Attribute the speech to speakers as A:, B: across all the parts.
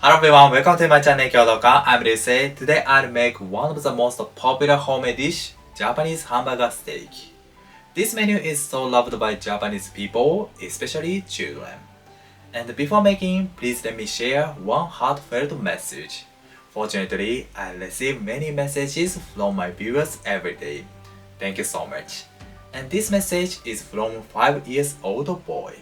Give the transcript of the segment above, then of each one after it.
A: Hello everyone, welcome to my channel Kyodoka. I'm Ryusei. Today I'll make one of the most popular homemade dish, Japanese hamburger steak. This menu is so loved by Japanese people, especially children. And before making, please let me share one heartfelt message. Fortunately, I receive many messages from my viewers every day. Thank you so much. And this message is from 5-year-old boy.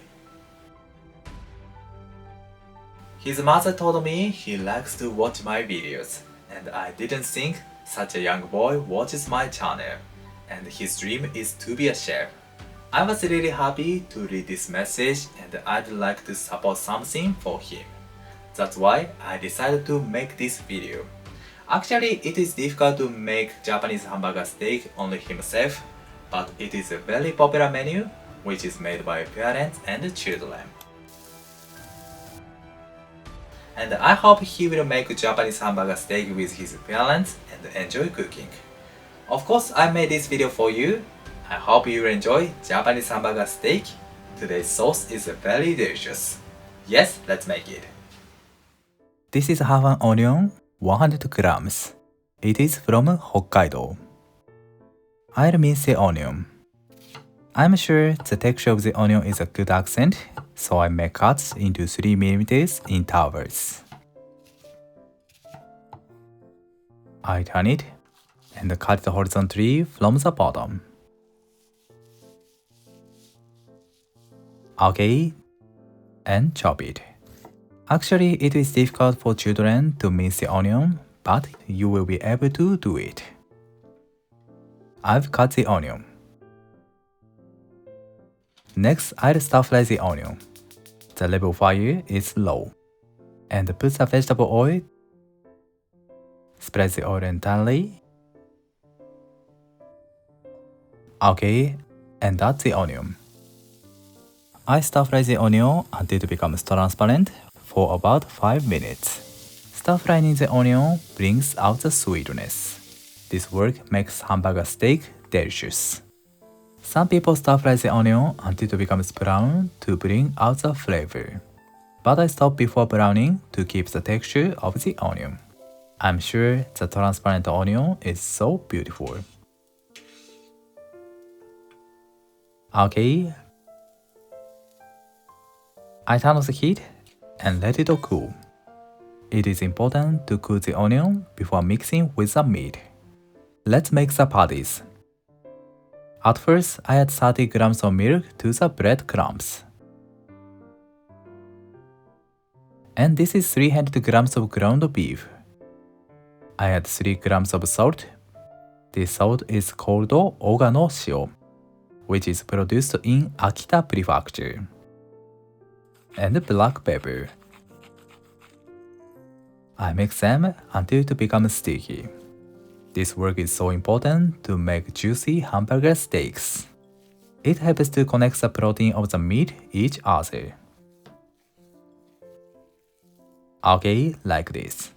A: His mother told me he likes to watch my videos, and I didn't think such a young boy watches my channel, and his dream is to be a chef. I was really happy to read this message and I'd like to support something for him. That's why I decided to make this video. Actually, it is difficult to make Japanese hamburger steak only himself, but it is a very popular menu which is made by parents and children. And I hope he will make Japanese hamburger steak with his parents and enjoy cooking. Of course, I made this video for you. I hope you will enjoy Japanese hamburger steak. Today's sauce is very delicious. Yes, let's make it. This is half an onion, 100 grams. It is from Hokkaido. I'll mince the onion. I'm sure the texture of the onion is a good accent, so I make cuts into 3 mm intervals. I turn it and cut it horizontally from the bottom. Okay, and chop it. Actually, it is difficult for children to mince the onion, but you will be able to do it. I've cut the onion. Next, I'll stir-fry the onion. The level of fire is low. And put the vegetable oil. Spread the oil entirely. Okay, and add the onion. I stir-fry the onion until it becomes transparent for about 5 minutes. Stir-frying the onion brings out the sweetness. This work makes hamburger steak delicious. Some people stir-fry the onion until it becomes brown to bring out the flavor. But I stop before browning to keep the texture of the onion. I'm sure the transparent onion is so beautiful. Okay. I turn off the heat and let it cool. It is important to cool the onion before mixing with the meat. Let's make the patties. At first, I add 30 grams of milk to the breadcrumbs. And this is 300 grams of ground beef. I add 3 grams of salt. This salt is called Ogano shio, which is produced in Akita Prefecture. And black pepper. I mix them until it becomes sticky. This work is so important to make juicy hamburger steaks. It helps to connect the protein of the meat each other. Okay, like this.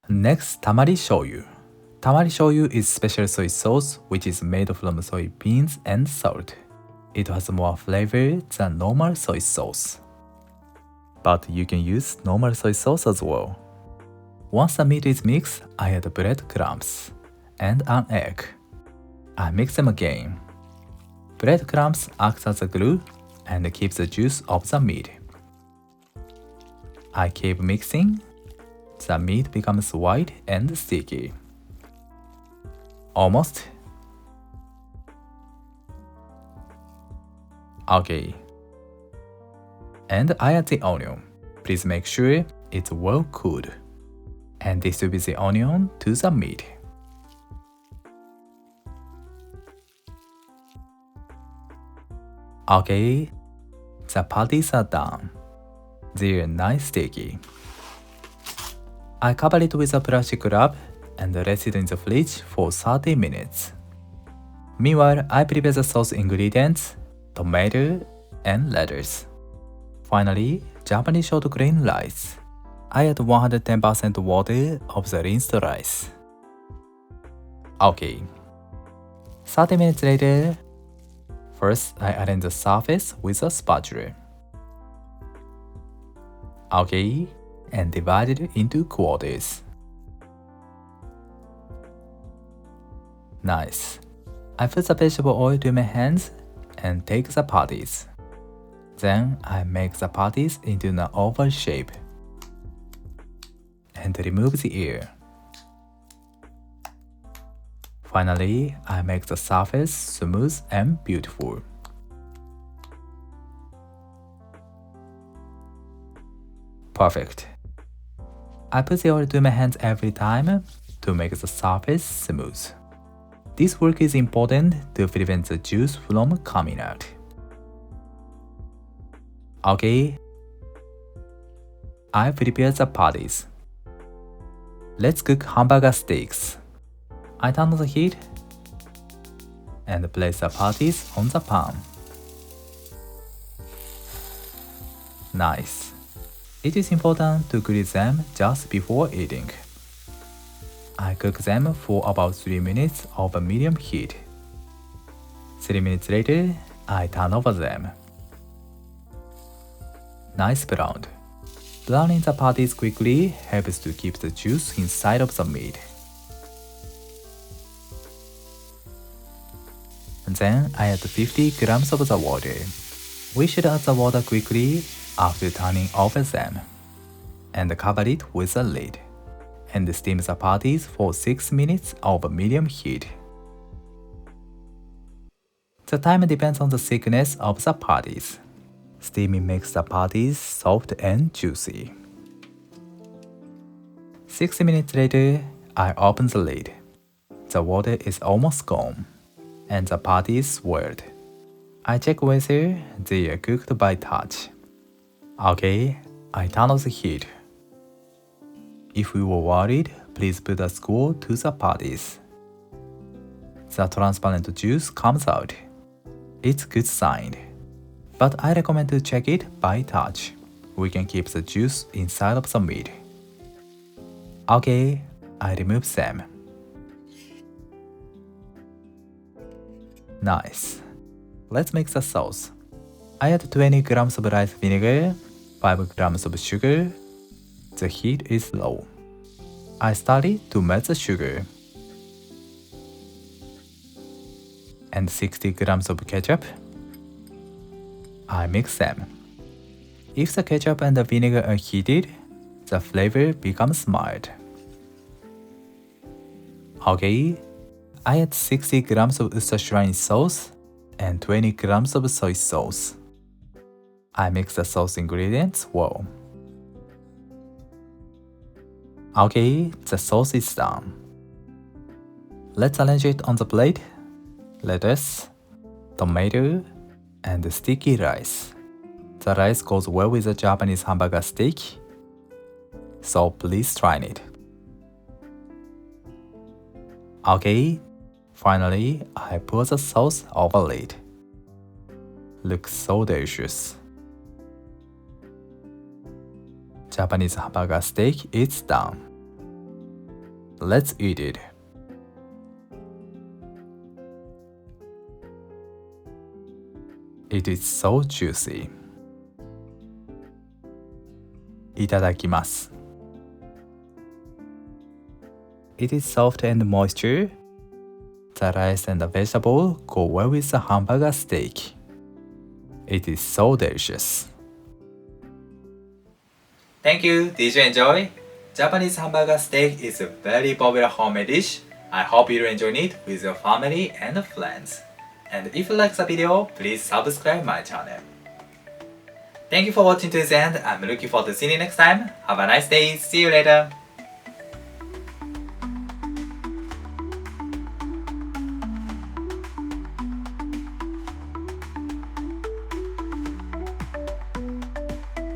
A: Next, tamari shoyu. Tamari shoyu is special soy sauce which is made from soybeans and salt. It has more flavor than normal soy sauce. But you can use normal soy sauce as well. Once the meat is mixed, I add breadcrumbs and an egg. I mix them again. Breadcrumbs act as a glue and keep the juice of the meat. I keep mixing. The meat becomes white and sticky. Almost. Okay. And I add the onion. Please make sure it's well cooled. And distribute the onion to the meat. Okay, the patties are done. They're nice sticky. I cover it with a plastic wrap and rest it in the fridge for 30 minutes. Meanwhile, I prepare the sauce ingredients, tomato, and lettuce. Finally, Japanese short grain rice. I add 110% water of the rinsed rice. Okay. 30 minutes later, first I arrange the surface with a spatula. Okay, and divide it into quarters. Nice. I put the vegetable oil to my hands and take the patties. Then I make the patties into an oval shape and remove the air. Finally, I make the surface smooth and beautiful. Perfect. I put the oil to my hands every time to make the surface smooth. This work is important to prevent the juice from coming out. Okay, I prepared the patties. Let's cook hamburger steaks. I turn on the heat and place the patties on the pan. Nice. It is important to grill them just before eating. I cook them for about 3 minutes over medium heat. 3 minutes later, I turn over them. Nice brown. Browning the patties quickly helps to keep the juice inside of the meat. Then I add 50 grams of the water. We should add the water quickly after turning over them, and cover it with a lid, and steam the patties for 6 minutes over medium heat. The time depends on the thickness of the patties. Steaming makes the patties soft and juicy. 6 minutes later, I open the lid. The water is almost gone, and the patties swirled. I check whether they are cooked by touch. Okay, I turn off the heat. If you were worried, please put a skewer to the patties. The transparent juice comes out. It's a good sign. But I recommend to check it by touch. We can keep the juice inside of the meat. Okay, I remove them. Nice. Let's make the sauce. I add 20 grams of rice vinegar, 5 grams of sugar. The heat is low. I start it to melt the sugar. And 60 grams of ketchup. I mix them. If the ketchup and the vinegar are heated, the flavor becomes mild. Okay, I add 60 grams of Worcestershire sauce and 20 grams of soy sauce. I mix the sauce ingredients well. Okay, the sauce is done. Let's arrange it on the plate. Lettuce, tomato, and sticky rice. The rice goes well with the Japanese hamburger steak, so please try it. Okay, finally, I pour the sauce over it. Looks so delicious. Japanese hamburger steak is done. Let's eat it. It is so juicy. いただきます。It is soft and moisture. The rice and the vegetable go well with the hamburger steak. It is so delicious. Thank you. Did you enjoy? Japanese hamburger steak is a very popular homemade dish. I hope you enjoy it with your family and friends. And if you like the video, please subscribe my channel. Thank you for watching to the end. I'm looking forward to seeing you next time. Have a nice day. See you later.